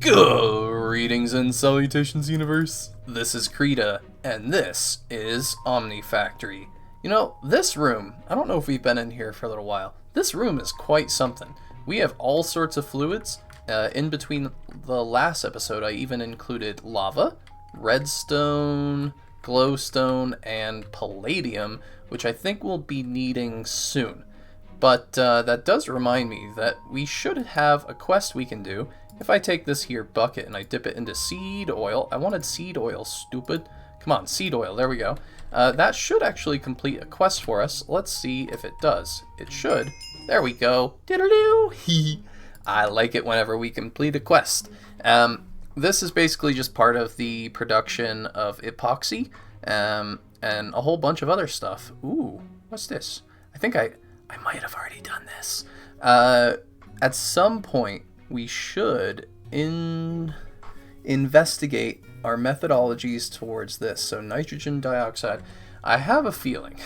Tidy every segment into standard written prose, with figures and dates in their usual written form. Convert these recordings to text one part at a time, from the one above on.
Greetings and salutations, universe. This is Creeta, and this is Omnifactory. You know, this room, I don't know if we've been in here for a little while. This room is quite something. We have all sorts of fluids. In between the last episode, I even included lava, redstone, glowstone, and palladium, which I think we'll be needing soon. But that does remind me that we should have a quest we can do. If I take this here bucket and I dip it into seed oil, I wanted seed oil, stupid. Come on, seed oil, there we go. That should actually complete a quest for us. Let's see if it does. It should. There we go. Diddle-doo! I like it whenever we complete a quest. This is basically just part of the production of epoxy and a whole bunch of other stuff. Ooh, what's this? I think I might have already done this. At some point, we should investigate our methodologies towards this. So nitrogen dioxide. I have a feeling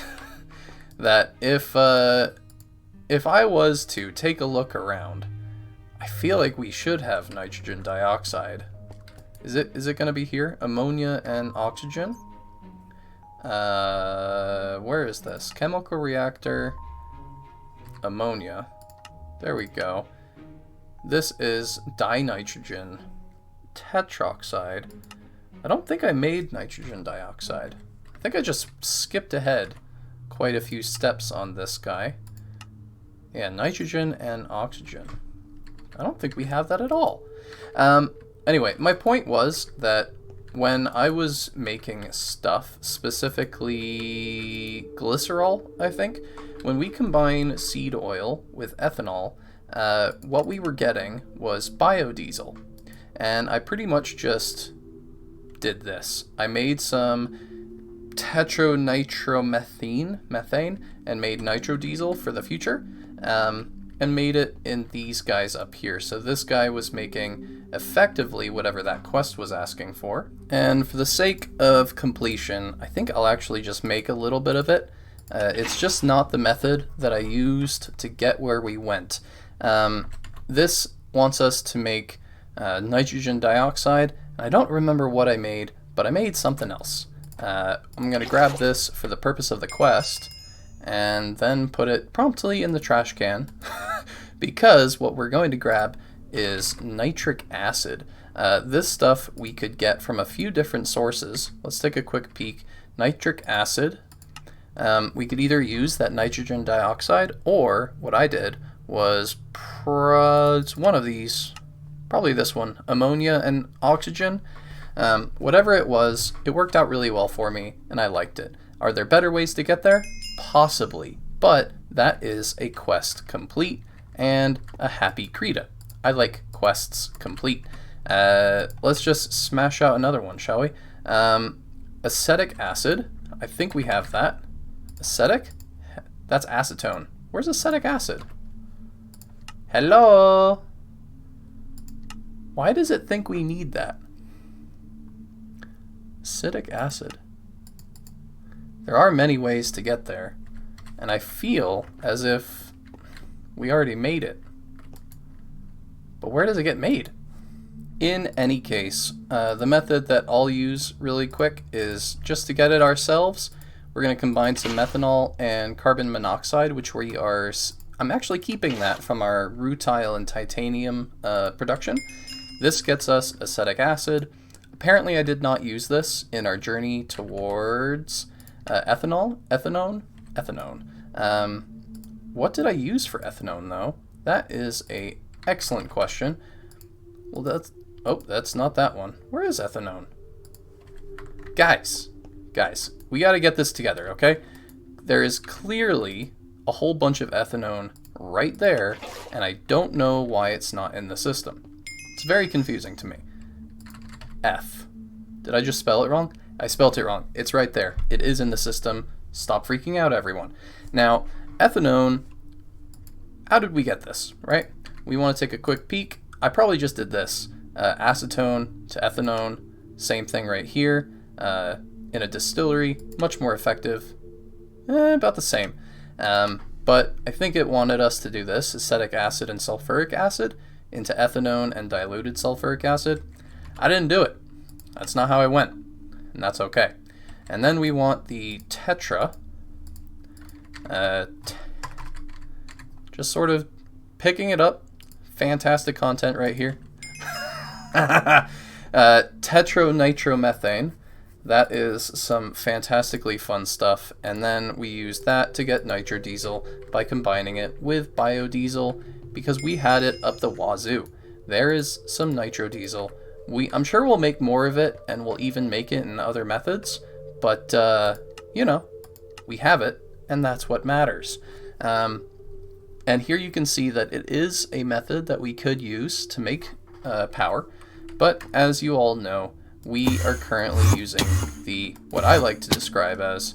that if I was to take a look around, I feel like we should have nitrogen dioxide. Is it going to be here? Ammonia and oxygen? Where is this? Chemical reactor, ammonia. There we go. This is dinitrogen tetroxide. I don't think I made nitrogen dioxide. I think I just skipped ahead quite a few steps on this guy. Yeah, nitrogen and oxygen. I don't think we have that at all. Anyway, my point was that when I was making stuff, specifically glycerol, I think, when we combine seed oil with ethanol, what we were getting was biodiesel. And I pretty much just did this. I made some methane, and made nitrodiesel for the future, and made it in these guys up here. So this guy was making effectively whatever that quest was asking for. And for the sake of completion, I think I'll actually just make a little bit of it. It's just not the method that I used to get where we went. This wants us to make nitrogen dioxide. I don't remember what I made, but I made something else. I'm going to grab this for the purpose of the quest and then put it promptly in the trash can because what we're going to grab is nitric acid. This stuff we could get from a few different sources. Let's take a quick peek. Nitric acid. We could either use that nitrogen dioxide, or what I did was it's one of these, probably this one, ammonia and oxygen. Whatever it was, it worked out really well for me, and I liked it. Are there better ways to get there? Possibly, but that is a quest complete and a happy Creeta. I like quests complete. Let's just smash out another one, shall we? Acetic acid. I think we have that. Acetic? That's acetone. Where's acetic acid? Hello? Why does it think we need that? Acetic acid. There are many ways to get there, and I feel as if we already made it. But where does it get made? In any case, the method that I'll use really quick is just to get it ourselves. We're going to combine some methanol and carbon monoxide, which I'm actually keeping that from our rutile and titanium production. This gets us acetic acid. Apparently I did not use this in our journey towards ethanone. What did I use for ethanone, though? That is a excellent question. Well, that's not that one. Where is ethanone? Guys, we got to get this together, okay? There is clearly a whole bunch of ethanone right there, and I don't know why it's not in the system. It's very confusing to me. F. Did I just spell it wrong? I spelled it wrong. It's right there. It is in the system. Stop freaking out, everyone. Now, ethanone, how did we get this, right? We want to take a quick peek. I probably just did this. Acetone to ethanone, same thing right here. In a distillery, much more effective. About the same. But I think it wanted us to do this, acetic acid and sulfuric acid. into ethanone and diluted sulfuric acid. I didn't do it. That's not how I went, and that's okay. And then we want the tetra, just sort of picking it up. Fantastic content right here. Tetronitromethane. That is some fantastically fun stuff. And then we use that to get nitrodiesel by combining it with biodiesel, because we had it up the wazoo. There is some nitrodiesel. I'm sure we'll make more of it, and we'll even make it in other methods. But, you know, we have it, and that's what matters. And here you can see that it is a method that we could use to make power. But as you all know, we are currently using what I like to describe as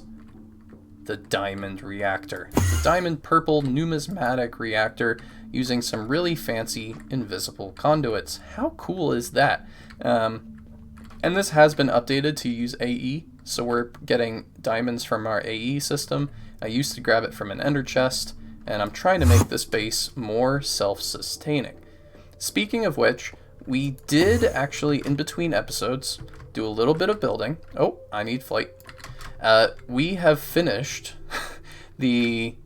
the diamond reactor. The diamond purple numismatic reactor using some really fancy invisible conduits. How cool is that? And this has been updated to use AE, so we're getting diamonds from our AE system. I used to grab it from an ender chest, and I'm trying to make this base more self-sustaining. Speaking of which, we did actually, in between episodes, do a little bit of building. Oh, I need flight. We have finished the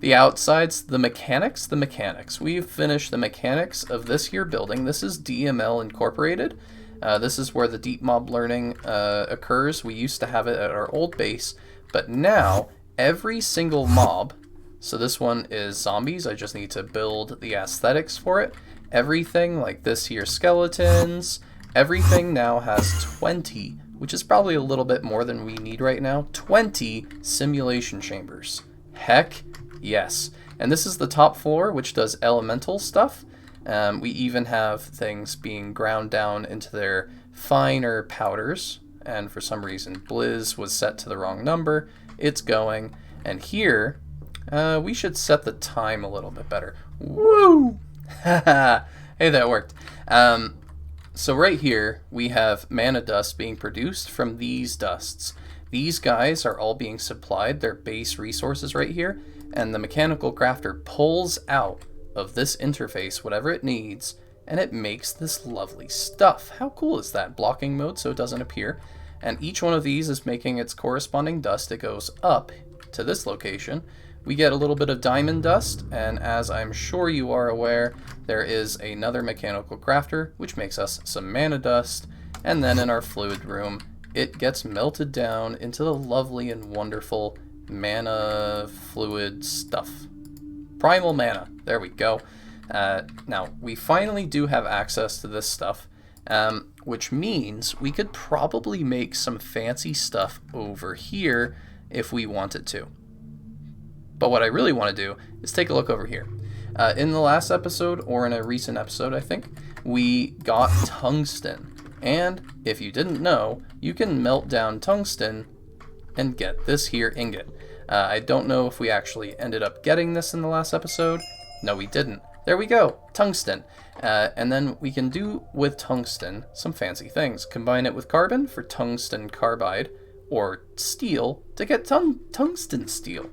outsides, the mechanics. We've finished the mechanics of this here building. This is DML Incorporated. This is where the deep mob learning occurs. We used to have it at our old base, but now every single mob, so this one is zombies. I just need to build the aesthetics for it. Everything like this here, skeletons, everything now has 20, which is probably a little bit more than we need right now, 20 simulation chambers. Heck yes. And this is the top floor, which does elemental stuff. We even have things being ground down into their finer powders, and for some reason Blizz was set to the wrong number. It's going, and here we should set the time a little bit better. Woo! Hey, that worked. So right here we have mana dust being produced from these dusts. These guys are all being supplied their base resources right here, and the mechanical crafter pulls out of this interface whatever it needs, and it makes this lovely stuff. How cool is that? Blocking mode so it doesn't appear, and each one of these is making its corresponding dust. It goes up to this location. We get a little bit of diamond dust, and as I'm sure you are aware, there is another mechanical crafter which makes us some mana dust, and then in our fluid room it gets melted down into the lovely and wonderful mana fluid stuff. Primal Mana, there we go. Now we finally do have access to this stuff, which means we could probably make some fancy stuff over here if we wanted to. But what I really want to do is take a look over here. In the last episode, or in a recent episode I think, we got tungsten. And if you didn't know, you can melt down tungsten and get this here ingot. I don't know if we actually ended up getting this in the last episode. No, we didn't. There we go, tungsten. And then we can do with tungsten some fancy things. Combine it with carbon for Tungstencarbide, or steel to get Tungstensteel.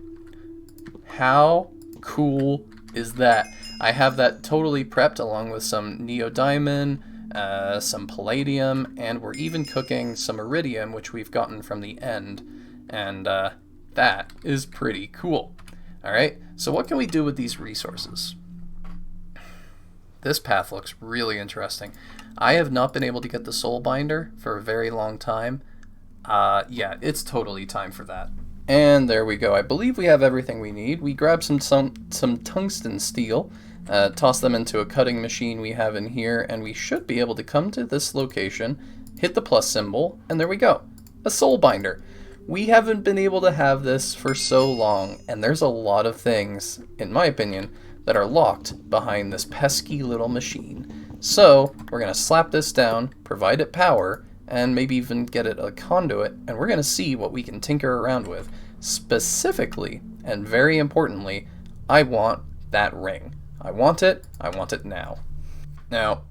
How cool is that? I have that totally prepped along with some neodymium, some palladium, and we're even cooking some iridium, which we've gotten from the end. And that is pretty cool. Alright, so what can we do with these resources? This path looks really interesting. I have not been able to get the soul binder for a very long time. Yeah, it's totally time for that. And there we go. I believe we have everything we need. We grab some tungsten steel, toss them into a cutting machine we have in here, and we should be able to come to this location, hit the plus symbol, and there we go. A soul binder. We haven't been able to have this for so long, and there's a lot of things, in my opinion, that are locked behind this pesky little machine. So we're going to slap this down, provide it power, and maybe even get it a conduit, and we're going to see what we can tinker around with. Specifically, and very importantly, I want that ring. I want it now. Now,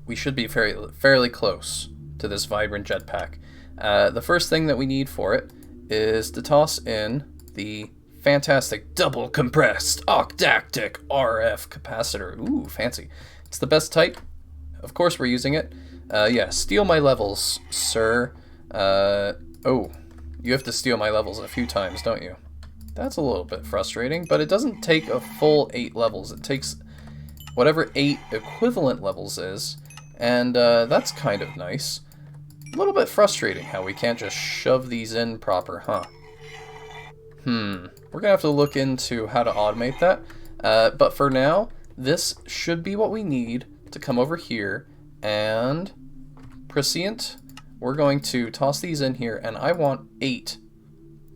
we should be fairly close to this vibrant jetpack. The first thing that we need for it is to toss in the fantastic double compressed octactic RF capacitor. Ooh, fancy. It's the best type. Of course we're using it. Yeah, steal my levels, sir. Oh, you have to steal my levels a few times, don't you? That's a little bit frustrating, but it doesn't take a full 8 levels. It takes whatever 8 equivalent levels is, and that's kind of nice. A little bit frustrating how we can't just shove these in proper, huh? We're gonna have to look into how to automate that, but for now, this should be what we need to come over here and prescient. We're going to toss these in here, and I want 8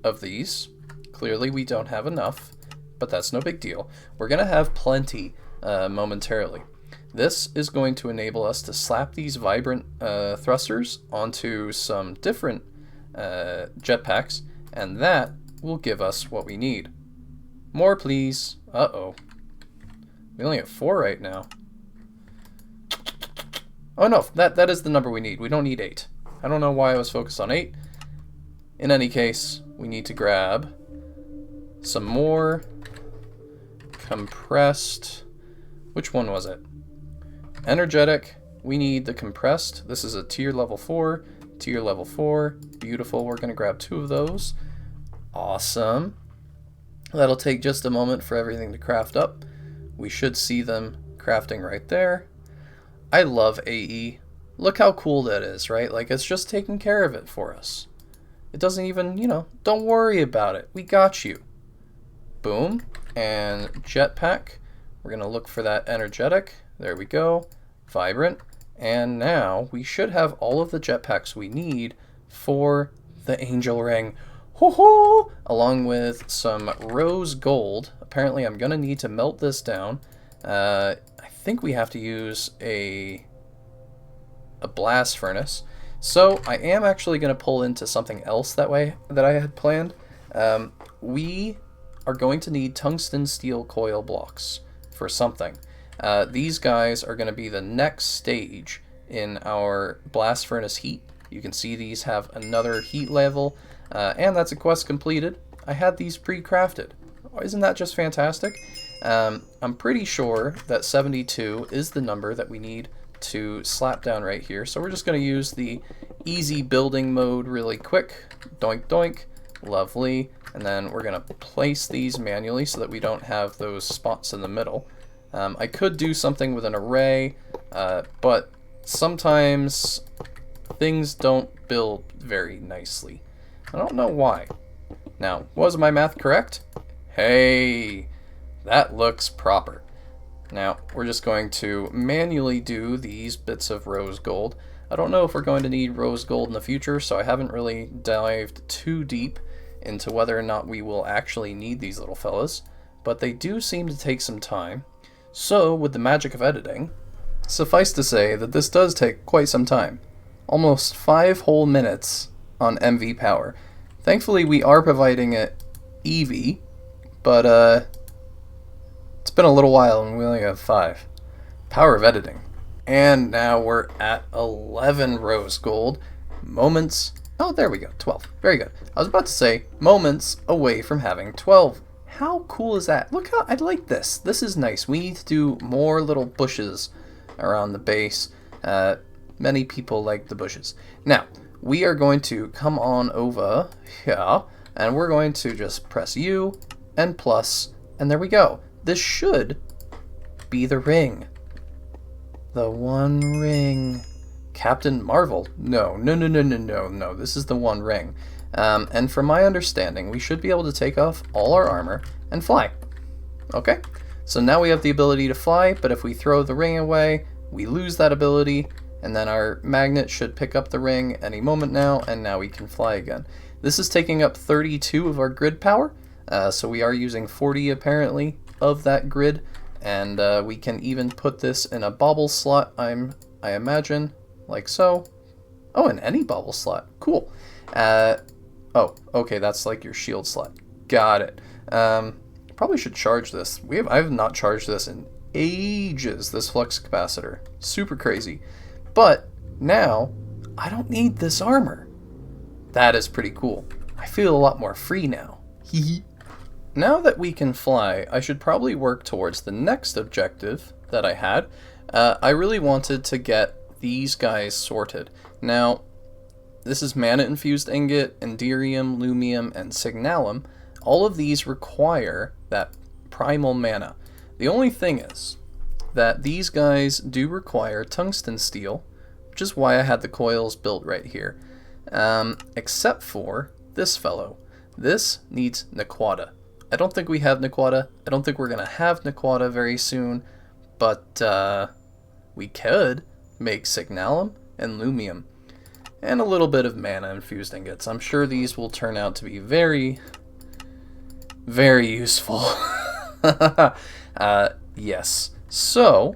of these. Clearly we don't have enough, but that's no big deal. We're going to have plenty momentarily. This is going to enable us to slap these vibrant thrusters onto some different jetpacks, and that will give us what we need. More, please. Uh-oh. We only have 4 right now. Oh no, that is the number we need. We don't need 8. I don't know why I was focused on 8. In any case, we need to grab some more compressed. Which one was it? Energetic. We need the compressed. This is a tier level 4. Tier level 4. Beautiful. We're going to grab 2 of those. Awesome. That'll take just a moment for everything to craft up. We should see them crafting right there. I love AE. Look how cool that is, right? Like, it's just taking care of it for us. It doesn't even, you know, don't worry about it. We got you. Boom. And jetpack. We're going to look for that energetic. There we go. Vibrant. And now we should have all of the jetpacks we need for the angel ring. Ho-ho! Along with some rose gold. Apparently I'm going to need to melt this down. I think we have to use a blast furnace. So I am actually going to pull into something else that I had planned. We are going to need tungsten steel coil blocks for something. These guys are going to be the next stage in our blast furnace heat. You can see these have another heat level, and that's a quest completed. I had these pre-crafted. Isn't that just fantastic? I'm pretty sure that 72 is the number that we need to slap down right here. So we're just going to use the easy building mode really quick. Doink doink. Lovely. And then we're going to place these manually so that we don't have those spots in the middle. I could do something with an array, but sometimes things don't build very nicely. I don't know why. Now, was my math correct? Hey, that looks proper. Now, we're just going to manually do these bits of rose gold. I don't know if we're going to need rose gold in the future, so I haven't really dived too deep into whether or not we will actually need these little fellas, but they do seem to take some time. So, with the magic of editing, suffice to say that this does take quite some time. Almost 5 whole minutes on MV power. Thankfully, we are providing it EV, but it's been a little while and we only have 5. Power of editing. And now we're at 11 rose gold. Moments. Oh, there we go. 12. Very good. I was about to say moments away from having 12. How cool is that? Look how I like this. This is nice. We need to do more little bushes around the base. Many people like the bushes. Now, we are going to come on over here, and we're going to just press U and plus, and there we go. This should be the ring. The one ring. Captain Marvel? No. This is the one ring. And from my understanding, we should be able to take off all our armor and fly. Okay? So now we have the ability to fly, but if we throw the ring away, we lose that ability, and then our magnet should pick up the ring any moment now, and now we can fly again. This is taking up 32 of our grid power, so we are using 40 apparently of that grid, and we can even put this in a bobble slot, I imagine, like so. Oh, in any bobble slot. Cool. Oh, okay, that's like your shield slot. Got it. Probably should charge this. I have not charged this in ages, this flux capacitor. Super crazy. But now, I don't need this armor. That is pretty cool. I feel a lot more free now. Hee now that we can fly, I should probably work towards the next objective that I had. I really wanted to get these guys sorted. Now, this is Mana Infused Ingot, Enderium, Luminum, and Signalum. All of these require that Primal Mana. The only thing is that these guys do require Tungstensteel, which is why I had the coils built right here. Except for this fellow. This needs Nequata. I don't think we have Nequata. I don't think we're going to have Nequata very soon, but we could make Signalum and Luminum. And a little bit of Mana Infused Ingots. I'm sure these will turn out to be very, very useful. Yes. So,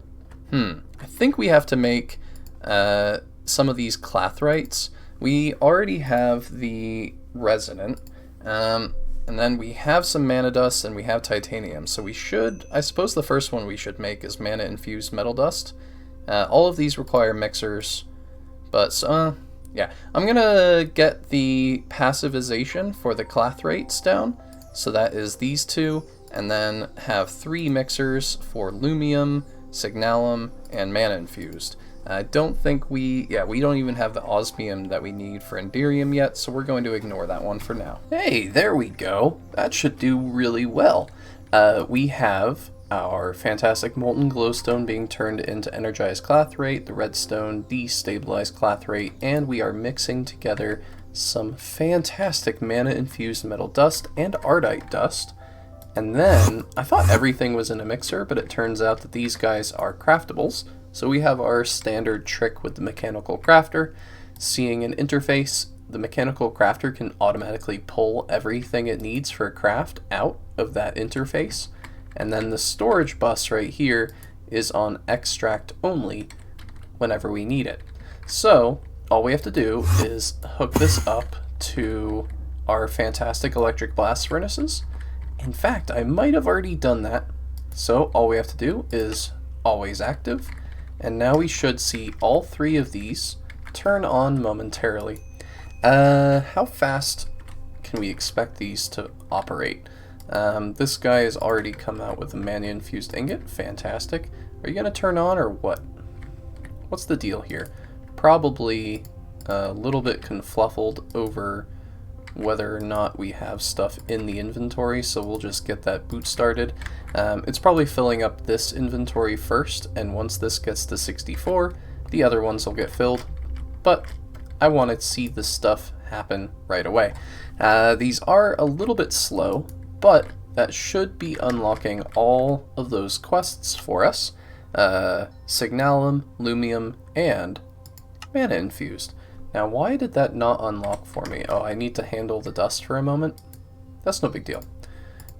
I think we have to make some of these clathrites. We already have the resonant, and then we have some mana dust and we have titanium. So we should, I suppose the first one we should make is mana infused metal dust. All of these require mixers, but yeah, I'm gonna get the passivization for the clathrates down. So that is these two, and then have 3 mixers for Luminum, Signalum, and mana infused. I don't think we don't even have the osmium that we need for Enderium yet, so we're going to ignore that one for now. Hey, there we go. That should do really well. We have our fantastic molten glowstone being turned into energized clathrate, the redstone destabilized clathrate, and we are mixing together some fantastic mana infused metal dust and ardite dust. And then I thought everything was in a mixer, but it turns out that these guys are craftables. So we have our standard trick with the mechanical crafter. Seeing an interface, the mechanical crafter can automatically pull everything it needs for a craft out of that interface. And then the storage bus right here is on extract only whenever we need it. So all we have to do is hook this up to our fantastic electric blast furnaces. In fact, I might have already done that. So all we have to do is always active. And now we should see all 3 of these turn on momentarily. How fast can we expect these to operate? This guy has already come out with a mana infused ingot. Fantastic. Are you going to turn on or what? What's the deal here? Probably a little bit confluffled over whether or not we have stuff in the inventory, so we'll just get that boot started. It's probably filling up this inventory first, and once this gets to 64, the other ones will get filled, but I want to see this stuff happen right away. These are a little bit slow, but that should be unlocking all of those quests for us. Signalum, Luminum, and Mana Infused. Now, why did that not unlock for me? Oh, I need to handle the dust for a moment. That's no big deal.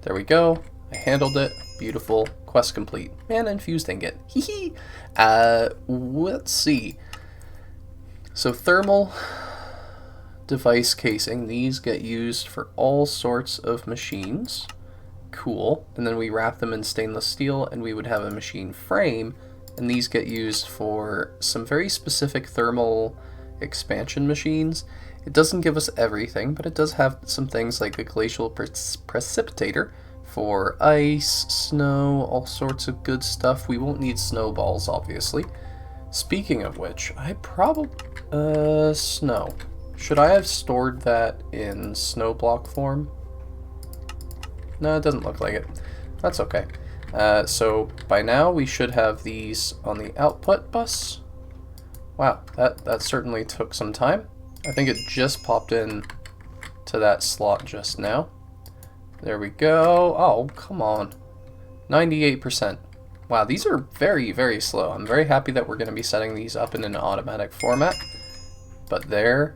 There we go. I handled it. Beautiful. Quest complete. Mana Infused Ingot. Hee hee. Let's see. So thermal device casing. These get used for all sorts of machines. Cool. And then we wrap them in stainless steel and we would have a machine frame. And these get used for some very specific thermal expansion machines. It doesn't give us everything, but it does have some things like a glacial precipitator for ice, snow, all sorts of good stuff. We won't need snowballs, obviously. Speaking of which, I probably... snow. Should I have stored that in snow block form? No, it doesn't look like it. That's okay. So by now we should have these on the output bus. Wow, that certainly took some time. I think it just popped in to that slot just now. There we go. Oh, come on. 98%. Wow, these are very, very slow. I'm very happy that we're going to be setting these up in an automatic format. But there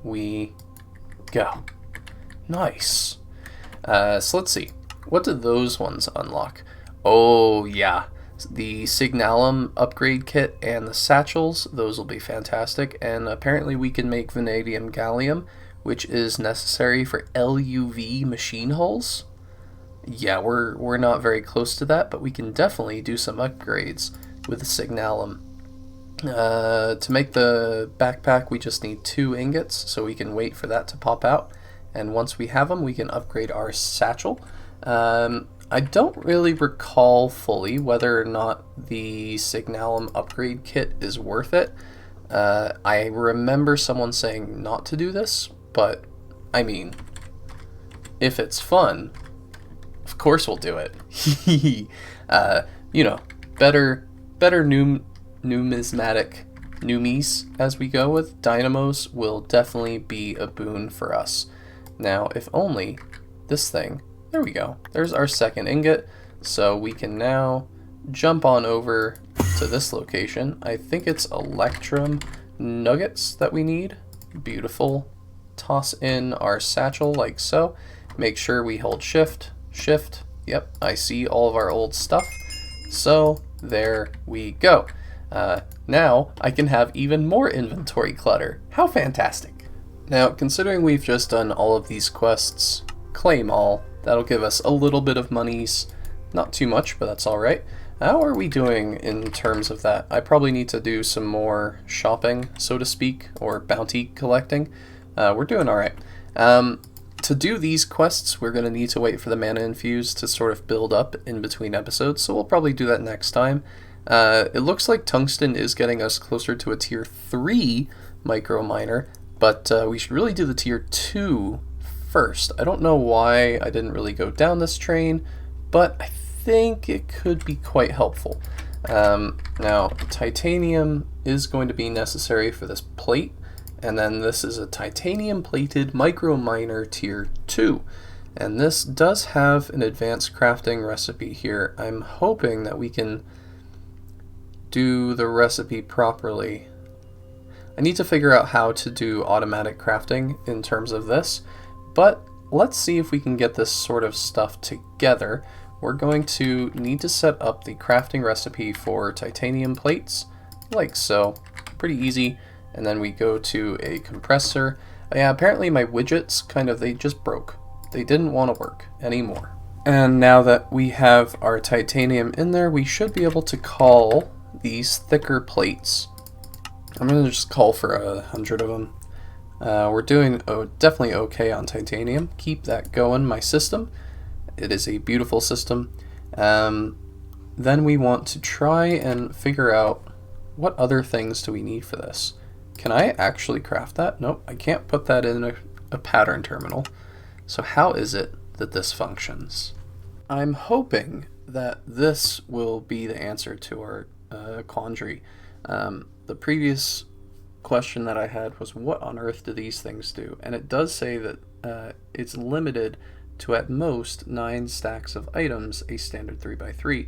we go. Nice. So let's see. What do those ones unlock? Oh, yeah. The Signalum upgrade kit and the satchels, those will be fantastic. And apparently we can make vanadium gallium, which is necessary for LUV machine hulls. Yeah, we're not very close to that, but we can definitely do some upgrades with the Signalum. To make the backpack, we just need 2 ingots, so we can wait for that to pop out. And once we have them, we can upgrade our satchel. I don't really recall fully whether or not the Signalum upgrade kit is worth it. I remember someone saying not to do this, but I mean, if it's fun, of course we'll do it. You know, better numismatic numies as we go with dynamos will definitely be a boon for us. Now, if only this thing, there we go. There's our second ingot, so we can now jump on over to this location. I think it's electrum nuggets that we need. Beautiful. Toss in our satchel like so. Make sure we hold shift. Yep, I see all of our old stuff. So there we go. Now I can have even more inventory clutter. How fantastic. Now, considering we've just done all of these quests, claim all. That'll give us a little bit of monies. Not too much, but that's alright. How are we doing in terms of that? I probably need to do some more shopping, so to speak, or bounty collecting. We're doing alright. To do these quests, we're going to need to wait for the mana infused to sort of build up in between episodes, so we'll probably do that next time. It looks like tungsten is getting us closer to a tier 3 micro miner, but we should really do the tier 2 first. I don't know why I didn't really go down this train, but I think it could be quite helpful. Now, titanium is going to be necessary for this plate, and then this is a titanium plated micro miner tier 2. And this does have an advanced crafting recipe here. I'm hoping that we can do the recipe properly. I need to figure out how to do automatic crafting in terms of this, but let's see if we can get this sort of stuff together. We're going to need to set up the crafting recipe for titanium plates, like so. Pretty easy. And then we go to a compressor. Yeah, apparently my widgets they just broke. They didn't want to work anymore. And now that we have our titanium in there, we should be able to call these thicker plates. I'm going to just call for 100 of them. We're doing definitely okay on titanium. Keep that going, my system. It is a beautiful system. Then we want to try and figure out what other things do we need for this. Can I actually craft that? Nope, I can't put that in a pattern terminal. So how is it that this functions? I'm hoping that this will be the answer to our quandary. The previous question that I had was, what on earth do these things do? And it does say that it's limited to at most 9 stacks of items, a standard 3x3.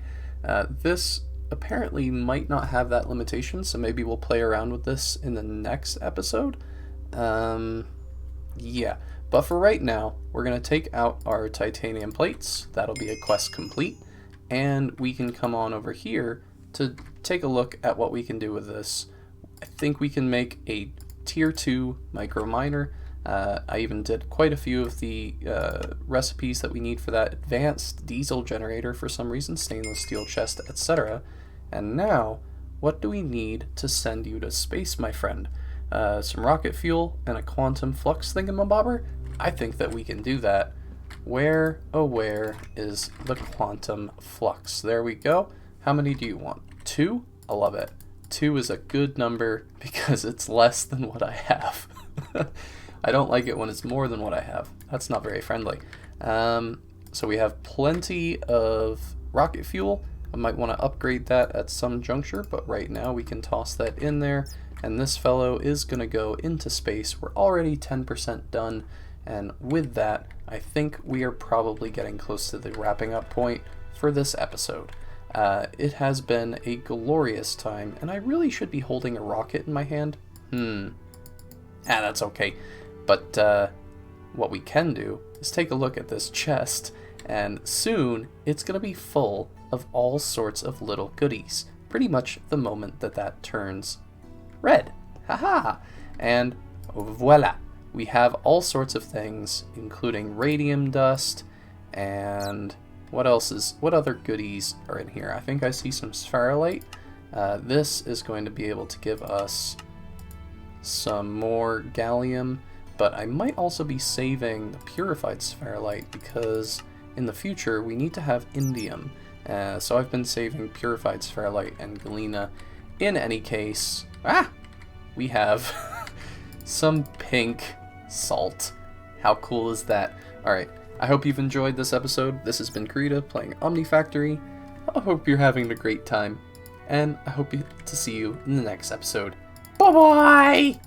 This apparently might not have that limitation, so maybe we'll play around with this in the next episode. Yeah, but for right now, we're going to take out our titanium plates. That'll be a quest complete, and we can come on over here to take a look at what we can do with this. I think we can make a tier 2 micro miner. I even did quite a few of the recipes that we need for that advanced diesel generator for some reason, stainless steel chest, etc. And now, what do we need to send you to space, my friend? Some rocket fuel and a quantum flux thingamabobber? I think that we can do that. Where, oh where, is the quantum flux? There we go. How many do you want? 2? I love it. 2 is a good number because it's less than what I have. I don't like it when it's more than what I have. That's not very friendly. So we have plenty of rocket fuel. I might want to upgrade that at some juncture, but right now we can toss that in there. And this fellow is going to go into space. We're already 10% done. And with that, I think we are probably getting close to the wrapping up point for this episode. It has been a glorious time, and I really should be holding a rocket in my hand. That's okay. But what we can do is take a look at this chest, and soon it's going to be full of all sorts of little goodies. Pretty much the moment that that turns red. Haha! And voila! We have all sorts of things, including radium dust, and what other goodies are in here? I think I see some spherolite. This is going to be able to give us some more gallium, but I might also be saving the purified spherolite because in the future, we need to have indium. So I've been saving purified spherulite and galena. In any case, we have some pink salt. How cool is that? Alright, I hope you've enjoyed this episode. This has been Creeta playing Omnifactory. I hope you're having a great time, and I hope to see you in the next episode. Bye-bye!